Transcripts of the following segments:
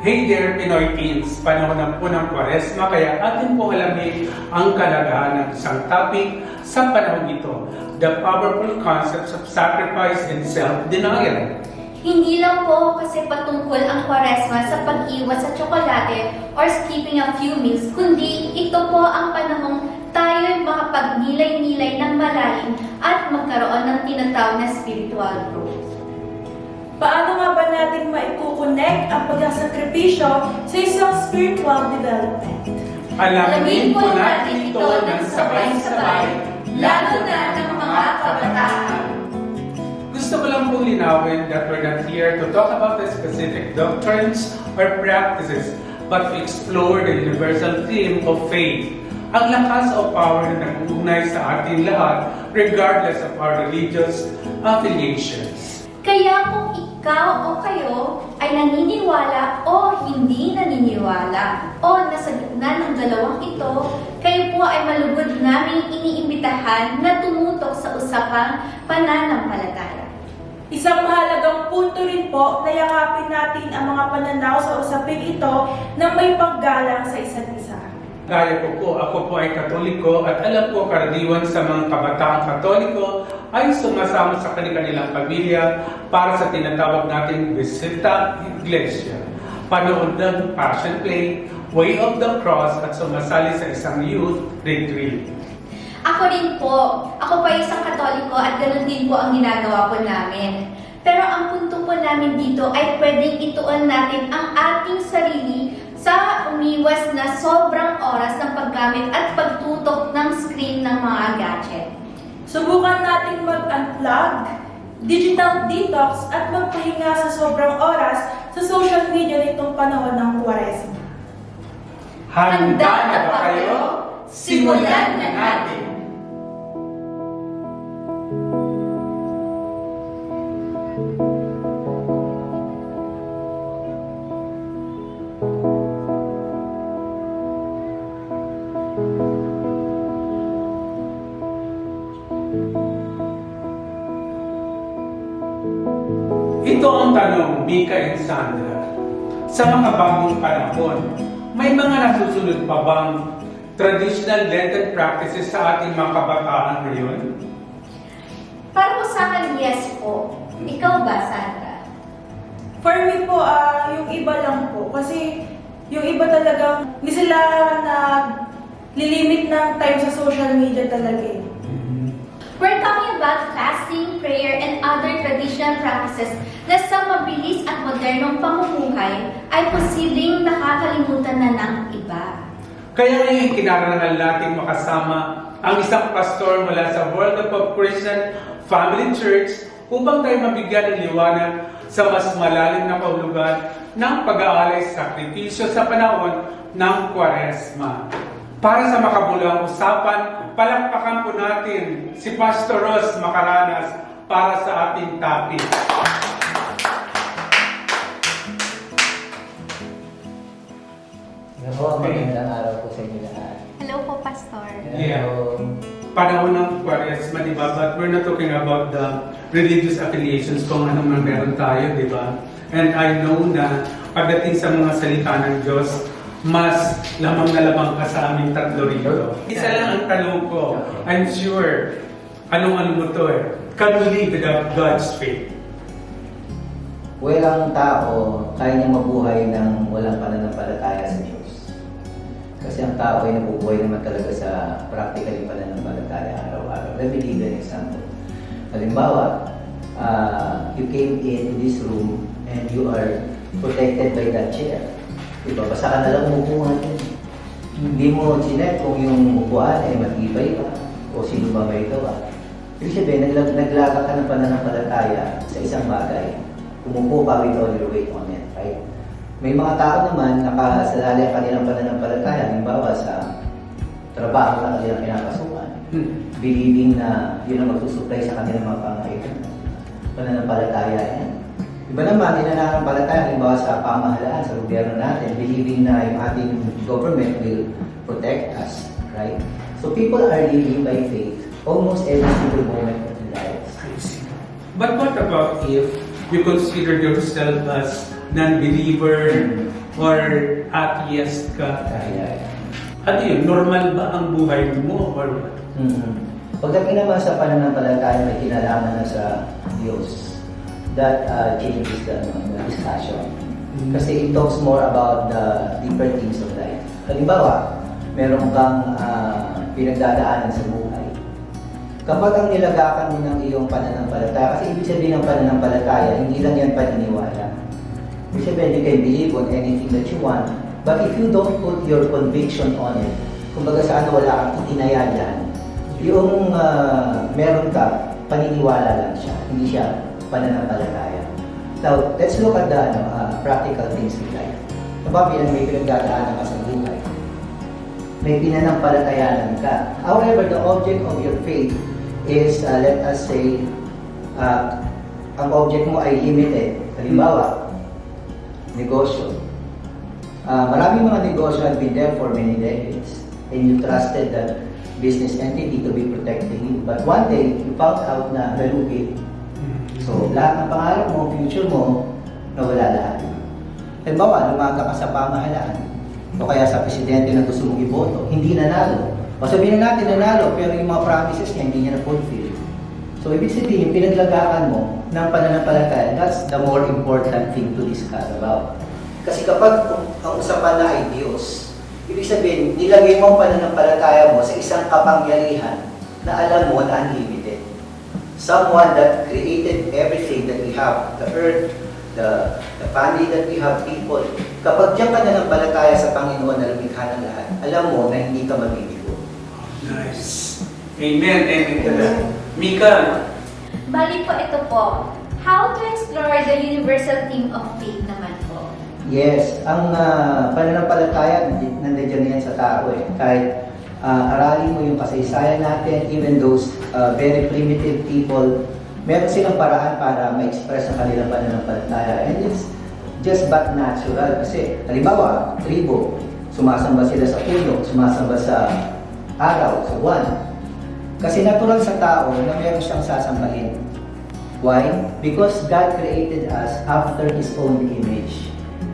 Hey there, Pinoy Teens! Panahon na po ng Kwaresma, kaya atin po alamin ang kalagahan ng isang topic sa panahon ito, the powerful concepts of sacrifice and self-denial. Hindi lang po kasi patungkol ang Kwaresma sa pag-iwas sa tsokolate or skipping a few meals, kundi ito po ang panahong tayo'y makapagnilay-nilay ng malalim at magkaroon ng tinatawag na spiritual growth. Paano nga ba natin maikukonect ang pagsasakripisyo sa isang spiritual development? Alamin po natin ito ng sabay-sabay, lalo na ng mga kabataan. Gusto ko lang pong linawin that we're not here to talk about the specific doctrines or practices, but to explore the universal theme of faith. Ang lakas o power na nag-uugnay sa ating lahat regardless of our religious affiliations. Kaya kung ikaw o kayo ay naniniwala o hindi naniniwala o nasa gitna ng dalawang ito, kayo po ay malugod naming iniimbitahan na tumutok sa usapang pananampalataya. Isang mahalagang punto rin po na yakapin natin ang mga pananaw sa usaping ito na may paggalang sa isa't isa. Gaya ko po, ako po ay Katoliko at alam ko karaniwan sa mga kabataang Katoliko ay sumasama sa kanilang pamilya para sa tinatawag nating Visita Iglesia, panood ng Passion Play, Way of the Cross at sumasali sa isang youth retreat. Ako rin po. Ako pa isang Katoliko at ganoon din po ang ginagawa po namin. Pero ang punto po namin dito ay pwedeng ituon natin ang ating sarili sa umiwas na sobrang oras ng paggamit at pagtutok ng screen ng mga gadget. Subukan nating mag-unplug, digital detox at magpahinga sa sobrang oras sa social media nitong panahon ng Kwaresma. Handa na ba kayo? Simulan na natin! Ito ang tanong, Mika and Sandra. Sa mga bagong panahon, may mga nasusunod pa bang traditional Lenten practices sa ating mga kabataan ngayon? Para po sa akin, yes po. Ikaw ba, Sandra? For me po, yung iba lang po. Kasi yung iba talagang hindi sila lilimit ng time sa social media talaga eh. We're talking about fasting, prayer, and other traditional practices na sa mabilis at modernong pamumuhay ay posibleng nakakalimutan na ng iba. Kaya ngayon kinarangal natin makasama ang isang pastor mula sa World of Christian Family Church upang tayo mabigyan ng liwanag sa mas malalim na kahulugan ng pag-aalay sa sakripisyo sa panahon ng Kwaresma. Para sa makabulang usapan, palakpakan po natin si Pastor Ross Macaranas para sa ating topic. Hello, magandang araw po sa inyo lahat. Hello po, Pastor. Yeah. Panahon ng Kwaresma, di ba? But we're not talking about the religious affiliations kung ano man meron tayo, di ba? And I know na pagdating sa mga salita ng Diyos, mas lamang na lamang ka sa aming tatlo rito. Isa lang ang tanong ko. I'm sure, anong mo to eh? Can we live without God's faith? Walang tao kaya niya mabuhay ng walang pananampalataya sa Diyos. Kasi ang tao ay nabubuhay naman talaga sa practically pananampalataya araw-araw. Let me give you an example. Halimbawa, you came into this room and you are protected by that chair. Diba? Basta ka na lang umupuhan yun. Hindi mo chinek kung yung upuan ay matibay ba o sino ba may gawa. Ibig sabihin, naglaga ka ng pananampalataya sa isang bagay. Umupo ka with all your weight on it, right? May mga tao naman nakasalali ang kanilang pananampalataya, halimbawa sa trabaho na kanilang pinapasukan, believing na yun ang magsusupply sa kanilang mga pangailangan. Pananampalataya yan. Iba naman, ninananampalataya, halimbawa sa pamahalaan, sa gobyerno natin, believing na yung ating government will protect us, right? So people are living by faith almost every single moment of their lives. But what about if you consider yourself as non-believer or atheist ka. Ano yun? Normal ba ang buhay mo or what? Pagdating naman sa pananampalataya may kinalaman na sa Diyos, that changes the discussion. Kasi it talks more about the deeper things of life. Halimbawa, meron kang pinagdadaanan sa buhay. Kapag ang nilagakan mo ng iyong pananampalataya, kasi ibig sabihin ng pananampalataya, hindi lang yan paniniwala. Ibig sabihin, you can believe on anything that you want, but if you don't put your conviction on it, kumbaga sa ano wala kang itinaya dyan, yung meron ka, paniniwala lang siya, hindi siya pananampalataya. Now, let's look at the practical things in life. Bilang may pinagdadaanan ka sa buhay, may pinanampalatayanan ka. However, the object of your faith is, let us say, ang object mo ay limited. Halimbawa, negosyo. Maraming mga negosyo have been there for many decades and you trusted that business entity to be protecting you. But one day, you found out na nalugi. So, lahat ng pangarap mo, future mo, nawala lahat. Halimbawa, lumaga ka sa pamahalaan o kaya sa presidente na gusto mong iboto, hindi nanalo. O sabihin na natin nanalo, pero yung mga promises niya, hindi niya na-fulfill. So, ibig sabihin, pinaglagakan mo ng pananampalataya, that's the more important thing to discuss about. Kasi kapag ang usapan na ay Diyos, ibig sabihin, nilagay mo ang pananampalataya mo sa isang kapangyarihan na alam mo na unlimited. Someone that created everything that we have, the earth, the family that we have, people. Kapag diyan ka nananampalataya sa Panginoon na lumikha ng lahat, alam mo na hindi ka mabibigo. Nice. Amen. Amen to that. Mika. Bali po ito po, how to explore the universal theme of faith naman po. Yes, ang pananampalataya, nandiyan yan sa tao eh. Kahit aralin mo yung kasaysayan natin, even those very primitive people, meron silang paraan para ma-express ang kanilang pananampalataya. And it's just but natural. Kasi, halimbawa, tribo, sumasamba sila sa puno, sumasamba sa araw, sa buwan. Kasi natural sa tao na meron siyang sasambahin. Why? Because God created us after His own image.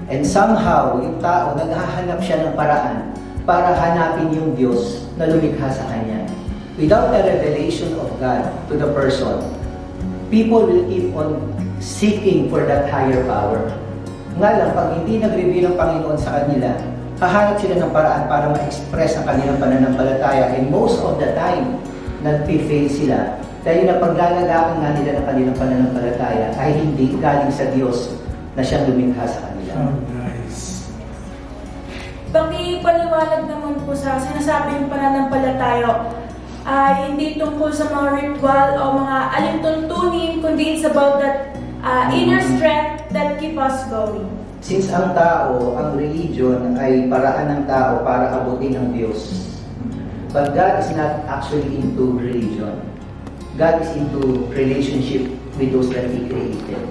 And somehow, yung tao, naghahanap siya ng paraan para hanapin yung Diyos na lumikha sa kanya. Without the revelation of God to the person, people will keep on seeking for that higher power. Nga lang, pag hindi nag-reveal ang Panginoon sa kanila, hahanap sila ng paraan para ma-express ang kanilang pananampalataya. And most of the time, nag-fail sila. Dahil na paglalagakan nga nila ng kanilang pananampalataya ay hindi galing sa Diyos na siyang lumikha sa kanila. Oh, nice. Pakipaliwanag naman po sa sinasabing pananampalataya ay hindi tungkol sa mga ritual o mga alintuntunin, kundi it's about that inner strength that keep us going. Since ang tao, ang religion ay paraan ng tao para abutin ang Diyos. But God is not actually into religion. God is into relationship with those that He created.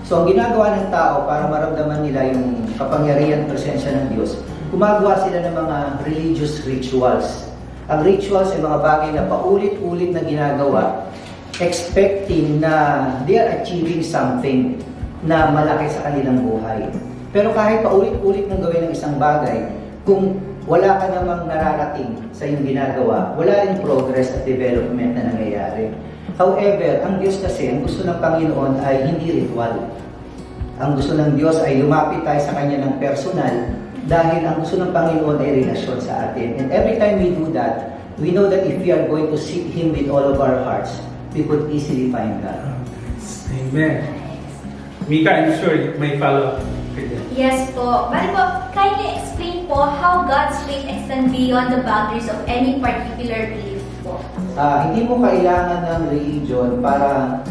So ang ginagawa ng tao para maramdaman nila yung kapangyarihan at presensya ng Diyos, gumagawa sila ng mga religious rituals. Ang rituals ay mga bagay na paulit-ulit na ginagawa, expecting na they are achieving something na malaki sa kanilang buhay. Pero kahit paulit-ulit nang gawin ng isang bagay, kung wala ka namang nararating sa iyong ginagawa, wala rin progress at development na nangyayari. However, ang Diyos kasi, ang gusto ng Panginoon ay hindi ritual. Ang gusto ng Diyos ay lumapit tayo sa Kanya ng personal dahil ang gusto ng Panginoon ay relasyon sa atin. And every time we do that, we know that if we are going to seek Him with all of our hearts, we could easily find God. Oh, nice. Amen. Mika, I'm sure you may follow up. Yes po. Bali po, kindly explain po how God's faith extends beyond the boundaries of any particular belief po. Hindi mo kailangan ng religion para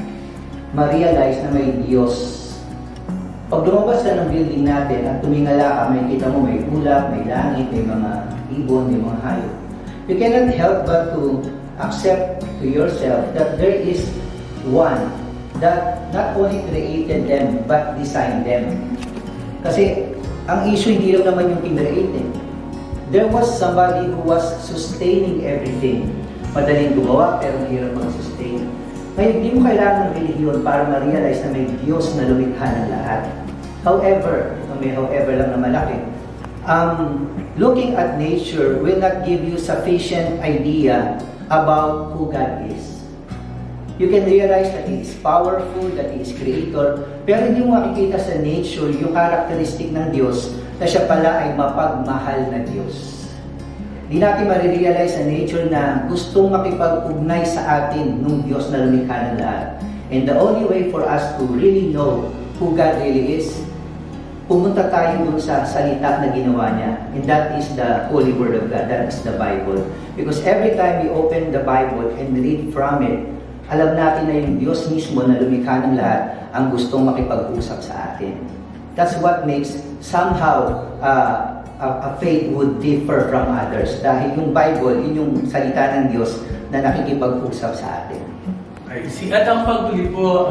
ma-realize na may Diyos. Pag lumabas ka ng building natin at tumingala ka, may kita mo may ulap, may langit, may mga ibon, may mga hayop. You cannot help but to accept to yourself that there is one that not only created them but designed them. Kasi ang issue hindi lang naman yung kinreate. There was somebody who was sustaining everything. Madaling gumawa pero hirap mag-sustain. Ngayon, hindi mo kailangan ng religion para ma-realize na may Diyos na lumikha ng lahat. However, may however lang na malaki, looking at nature will not give you sufficient idea about who God is. You can realize that He is powerful, that He is creator, pero hindi mo makikita sa nature yung characteristic ng Diyos na siya pala ay mapagmahal na Diyos. Hindi natin marirealize sa nature na gustong makipag-ugnay sa atin nung Diyos na lumikha ng lahat. And the only way for us to really know who God really is, pumunta tayo dun sa salita na ginawa niya. And that is the Holy Word of God, that is the Bible. Because every time we open the Bible and read from it, alam natin na yung Diyos mismo na lumikha ng lahat ang gustong makipag-usap sa atin. That's what makes somehow a faith would differ from others. Dahil yung Bible, yun yung salita ng Diyos na nakikipag-usap sa atin. I see. At ang pagbuli po,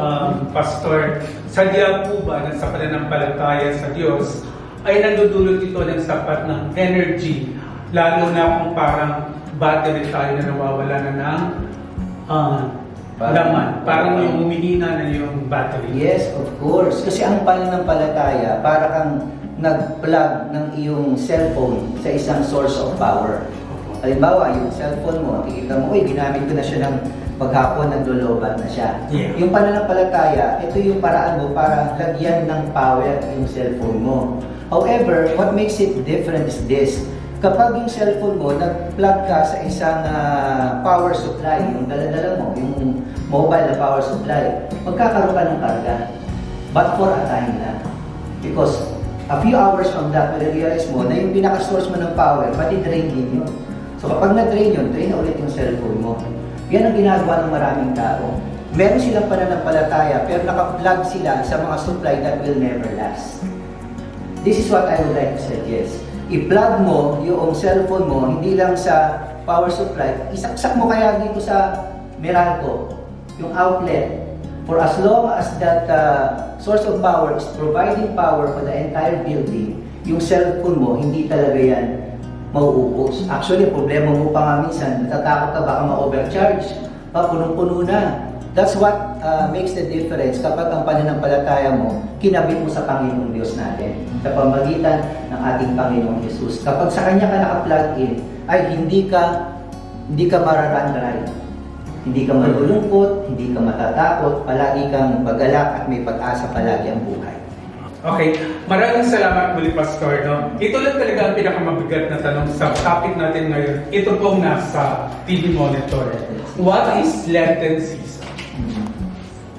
Pastor, sadya po ba na sa pananampalataya sa Diyos ay nagdudulot ito ng sapat ng energy, lalo na kung parang battery tayo na nawawala na ng laman. Parang yung humihina na yung battery. Yes, of course. Kasi ang pananampalataya, para kang nag-plug ng iyong cellphone sa isang source of power. Halimbawa, yung cellphone mo, tingnan mo, ginamit ko na siya ng paghapon, naglolobat na siya. Yeah. Yung pananampalataya, ito yung paraan mo para lagyan ng power yung cellphone mo. However, what makes it different is this. Kapag yung cellphone mo, nag-plug ka sa isang power supply, yung dala-dala mo, yung mobile na power supply, magkakaroon ka ng karga. But for a time lang. Because a few hours from that, realize mo na yung pinaka-source mo ng power, pati drain din yun. So kapag na-drain yun, drain na ulit yung cellphone mo. Yan ang ginagawa ng maraming tao. Meron silang pananampalataya, pero naka-plug sila sa mga supply that will never last. This is what I would like to suggest. I-plug mo yung cellphone mo, hindi lang sa power supply, isaksak mo kaya dito sa Meralco, yung outlet. For as long as that source of power is providing power for the entire building, yung cellphone mo, hindi talaga yan mauubos. Actually, problema mo pa nga minsan, natatakot ka baka ma-overcharge, punong-puno na. That's what makes the difference kapag ang pananampalataya mo, kinabit mo sa Panginoong Diyos natin, sa pamagitan ng ating Panginoong Jesus. Kapag sa Kanya ka naka-plug in, ay hindi ka mararan dry. Hindi ka malulungkot, hindi ka matatakot, palagi kang magalak at may pag-asa palagi ang buhay. Okay, maraming salamat muli, Pastor. No? Ito lang talaga ang pinakamabigat na tanong sa topic natin ngayon. Ito pong nasa TV monitor. What is Lenten season?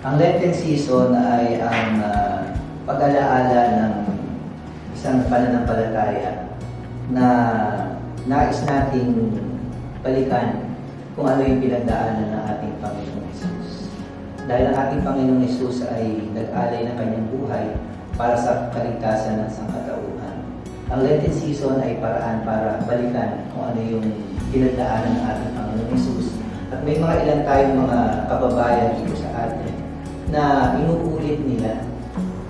Ang Lenten season ay ang pag-alaala ng isang pananampalataya na nais nating balikan kung ano yung pinagdaanan ng ating Panginoong Hesus. Dahil ang ating Panginoong Hesus ay nag-alay ng kanyang buhay para sa kaligtasan ng sangkatauhan. Ang Lenten season ay paraan para balikan kung ano yung pinagdaanan ng ating Panginoong Hesus. At may mga ilan tayong mga kababayan dito sa atin na inuulit nila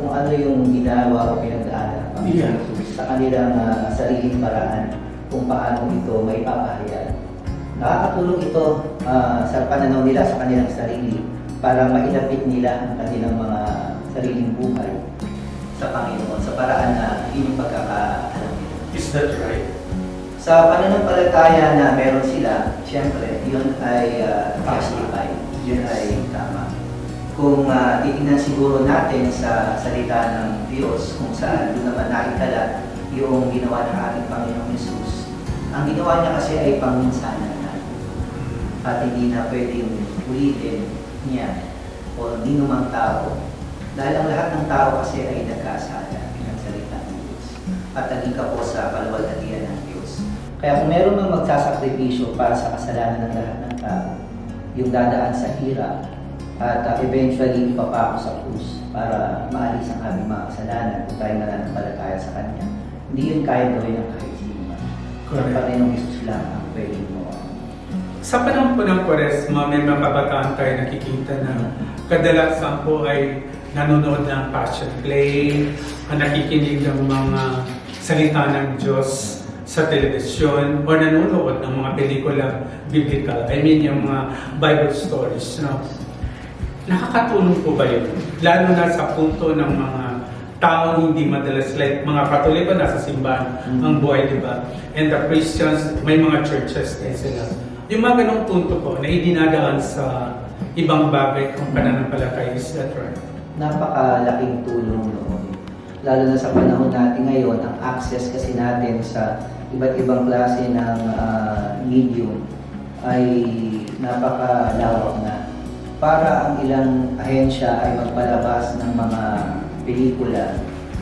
kung ano yung ginawa o pinagdaanan ng Panginoong Hesus sa kanilang sariling paraan kung paano ito may papahayag. Nakakatulong ito sa pananaw nila sa kanilang sarili para mailapit nila ang kanilang mga sariling buhay sa Panginoon sa paraan na hindi pagkakaalam nila. Is that right? Sa pananampalataya na meron sila, siyempre, yun ay justified. Yun ay tama. Kung titingnan siguro natin sa salita ng Diyos, kung saan doon naman nakikala yung ginawa ng ating Panginoong Hesus, ang ginawa niya kasi ay pangminsanan na. At hindi na pwedeng ulitin niya o ninumang tao. Dahil ang lahat ng tao kasi ay nagkasala ng salita ng Diyos. At naging kapos sa kaluwalhatian ng Diyos. Kaya kung meron mang magsasakripisyo para sa kasalanan ng lahat ng tao, yung dadaan sa hirap at eventually ipapako sa krus para maalis ang aming mga kasalanan kung tayo nananampalataya sa Kanya, hindi yun kaya gawin ng kahit sino man. Ang Panginoong Hesus lang ang pwedeng mo. Sa panahon po ng Kwaresma, may mga kabataan tayo nakikita na kadalasan po ay nanonood ng passion play, nakikinig ng mga salita ng Diyos sa telebisyon, o nanonood ng mga pelikulang biblical. I mean, yung mga Bible stories. No? Nakakatulong po ba yun? Lalo na sa punto ng mga taong hindi madalas, like mga Katoliko nasa simbahan ang buhay, di ba? And the Christians, may mga churches din sila. Yung mga ganong punto po na idinadaan sa ibang bagay kung pananampalataya, is that right? Napakalaking tulong noon. Lalo na sa panahon natin ngayon, ang access kasi natin sa iba't ibang klase ng medium ay napakalawak na. Para ang ilang ahensya ay magpalabas ng mga pelikula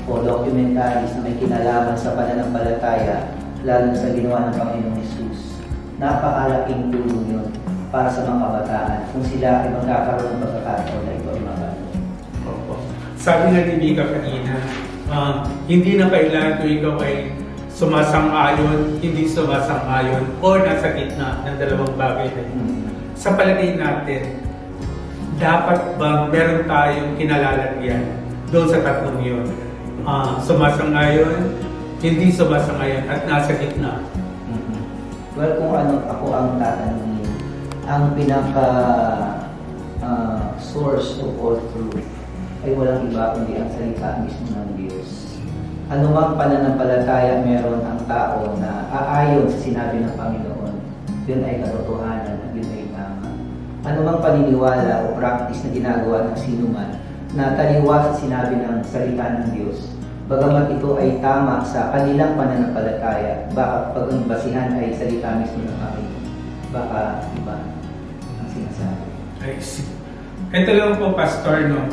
o documentaries na may kinalaman sa pananampalataya, lalo na sa ginawa ng Panginoong Hesus. Napakalaking tulong yun para sa mga kabataan kung sila ay magkakaroon ng pagkakataon na ito ay magano. Opo. Sabi nga ni Mika kanina, hindi na kailangan kung ikaw ay sumasang-ayon, hindi sumasang-ayon, o nasa gitna ng dalawang bagay na yun. Sa palagay natin, dapat ba meron tayong kinalalagyan doon sa tatlong yun? Sumasang-ayon, hindi sumasang-ayon, at nasa gitna. Well, kung ano ako ang tatanungin, ang pinaka source of all truth ay walang iba kundi ang salita mismo ng Diyos. Anumang pananampalataya meron ang tao na aayon sa sinabi ng Panginoon, yun ay katotohanan at yun ay tama. Anumang paniniwala o practice na ginagawa ng sinuman na taliwas sa sinabi ng salita ng Diyos, bagamat ito ay tama sa kanilang pananampalataya, baka pag ang basihan ay salita mismo ng Panginoon, baka iba ang sinasabi. I see. Ito lang po, Pastor, no?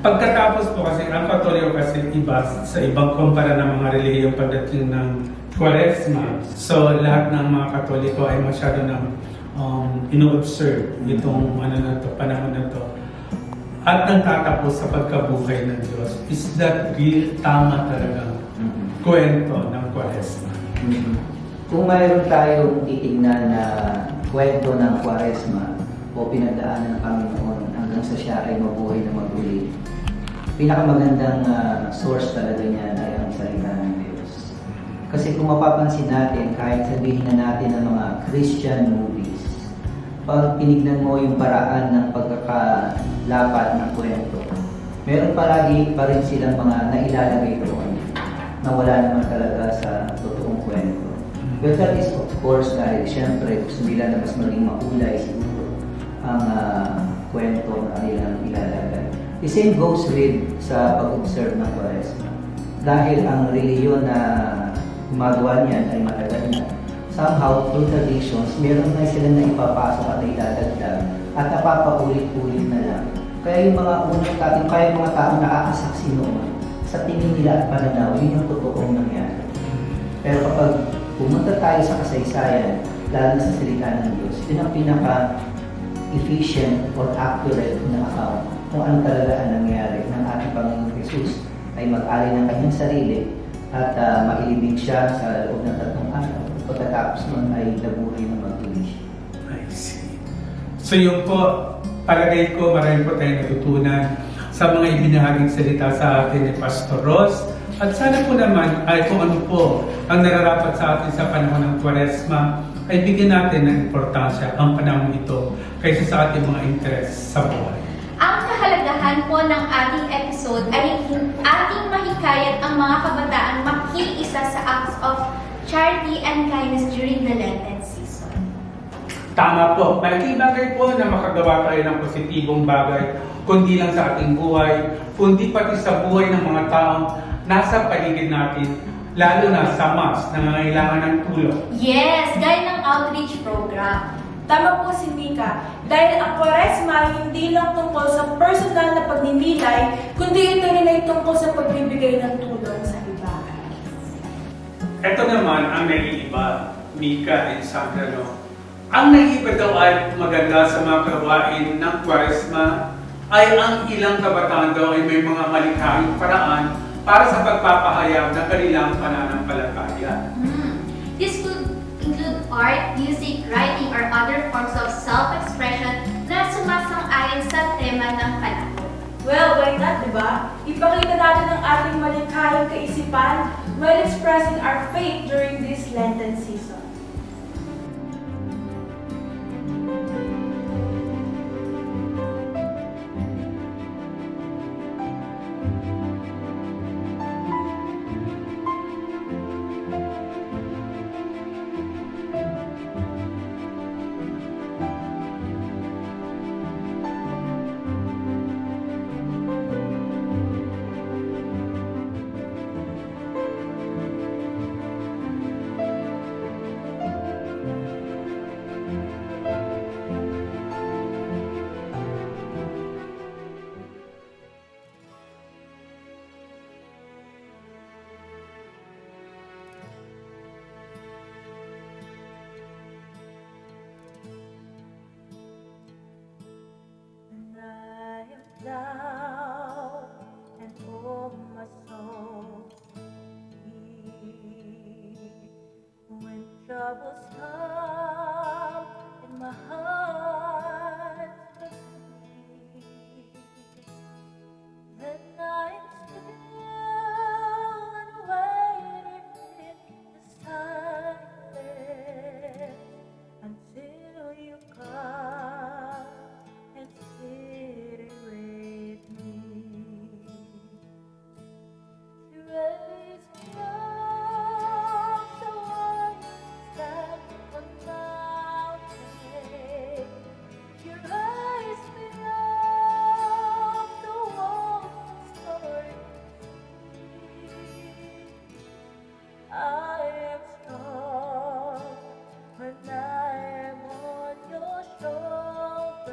Pagkatapos po kasi, ang Katoliko kasi iba sa ibang kumpara ng mga relihiyong pagdating ng Quaresma. So, lahat ng mga Katoliko ay masyado ng ino-observe itong panahon na to. At nagtatapos sa pagkabuhay ng Diyos. Is that real? Tama talaga kwento ng Quaresma? Kung mayroon tayong titignan na kwento ng Quaresma o pinagdaanan ng Panginoon hanggang sa siya ay mabuhay na maguli, pinakamagandang source talaga niya ay ang salita ng Diyos. Kasi kung mapapansin natin, kahit sabihin na natin ng mga Christian movies, pag tinignan mo yung paraan ng pagkakalapat ng kwento, meron palagi pa rin silang mga nailalagay doon na wala naman talaga sa totoong kwento. But that is of course dahil siyempre gusto nila na mas maging makulay siguro ang kwento na nilang ilalagay. The same goes with sa pag-observe ng Quaresma. Dahil ang reliyon na gumagawa niyan ay matagal na, somehow, through traditions, meron na sila na ipapasok at idadagdag at napapaulit-ulit na lang. Kaya yung mga unang tating, kaya yung mga taong nakakasaksi noon, sa tingin nila at pananaw, yun yung totoong nangyari. Pero kapag pumunta tayo sa kasaysayan, lalo na sa salita ng Diyos, yun ang pinaka-efficient or accurate na account kung ano talaga ang nangyari ng ating Panginoong Hesus ay mag-alay ng kanyang sarili at mailibing siya sa loob ng 3 araw. Pagkatapos nun ay nabuhay na maguli siya. I see. So yun po, palagay ko marami po tayong natutunan sa mga ibinahaging salita sa atin ni Pastor Ross. At sana po naman ay kung ano po ang nararapat sa atin sa panahon ng Quaresma, ay bigyan natin ng importansya ang panahon ito kaysa sa ating mga interes sa buhay. Ang kahalagahan po ng ating episode ay ating mahikayat ang mga kabataan makiisa sa acts of charity and kindness during the Lenten season. Tama po. Malaking bagay po na makagawa tayo ng positibong bagay, kundi lang sa ating buhay, kundi pati sa buhay ng mga taong nasa paligid natin, lalo na sa mas nangangailangan ng tulong. Yes, gaya ng outreach program. Tama po si Mika, dahil ang Quaresma hindi lang tungkol sa personal na pagninilay, kundi ito rin ay tungkol sa pagbibigay ng tulong sa iba. Ito naman ang naiiba, Mika and Sandra, no? Ang naiiba daw ay maganda sa mga gawain ng Quaresma ay ang ilang kabataan daw ay may mga malikhaing paraan para sa pagpapahayag ng kanilang pananampalataya. This could include art, music, writing, or other forms of self-expression na sumasang-ayon sa tema ng panahon. Well, why not, diba? Ipakita natin ang ating malikhayang kaisipan while expressing our faith during this Lenten season. down and oh my soul weak. When troubles come and my heart weak, then I'm still and waiting in the silence until you come and sit with me. You raise me up so I can stand on mountains. You raise me up to walk the stormy seas. I am strong when I am on your shoulders.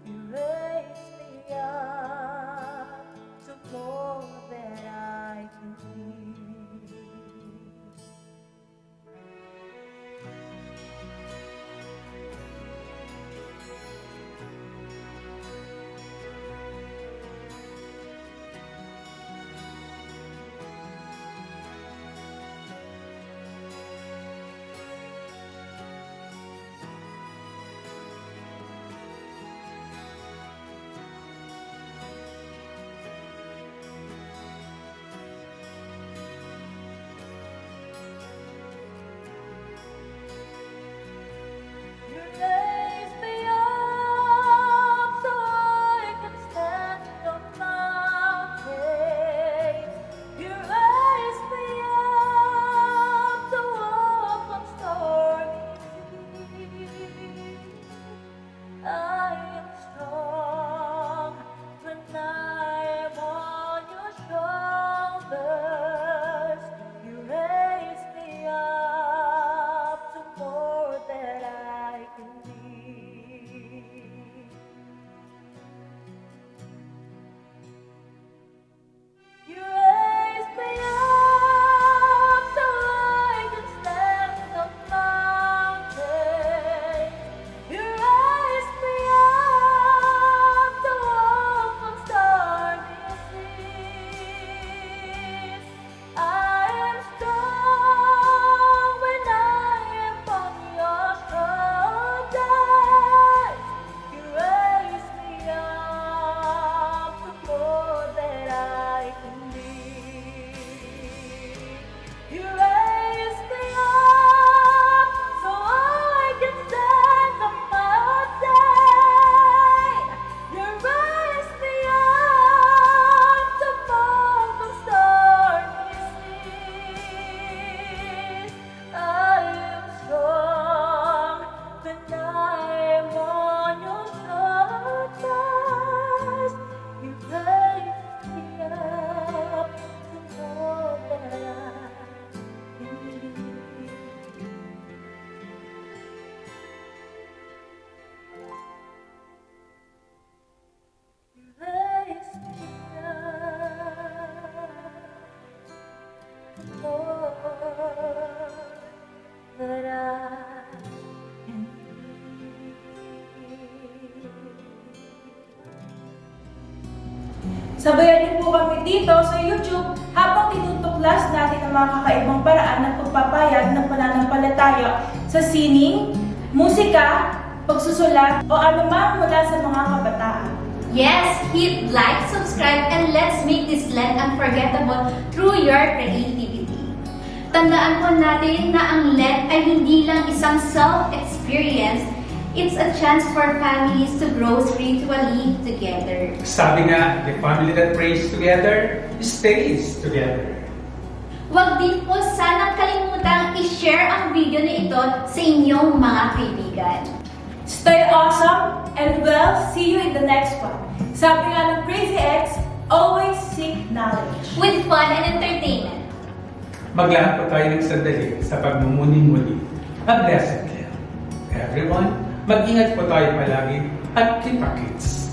You raise me up to more than I can be. You raise me up so I can stand on mountains. You raise me up to walk on stormy seas. I am strong when I am on your shoulders. You raise me up to more than I can be. You raise me up so I can stand on mountains. You raise me up to walk on stormy seas. I am strong when I am on your shoulders. You raise me up to more than I can be. You raise me up so I can stand on mountains. You raise me up to walk on stormy seas. I am strong when I am on your shoulders. You raise me up to more than I can be. You raise me up to more than I can be. Sabayan niyo po kami dito sa YouTube habang tinutuklas natin ang mga kakaibang paraan ng pagpapayag ng pananampalataya sa sining, musika, pagsusulat o anumang mula sa mga kabataan. Yes, hit like, subscribe, and let's make this Lent unforgettable through your creativity. Tandaan po natin na ang Lent ay hindi lang isang self-experience, it's a chance for families to grow spiritually together. Sabi nga, the family that prays together stays together. Huwag din po sanang kalimutang i-share ang video na ito sa inyong mga kaibigan. Stay awesome and well, see you in the next one. Sabi nga ng Crazy X, always seek knowledge. With fun and entertainment. Maglaan po tayo ng sandali sa pagmumuni-muni. A blessed Lent. Everyone, mag-ingat po tayo palagi at keep our kids.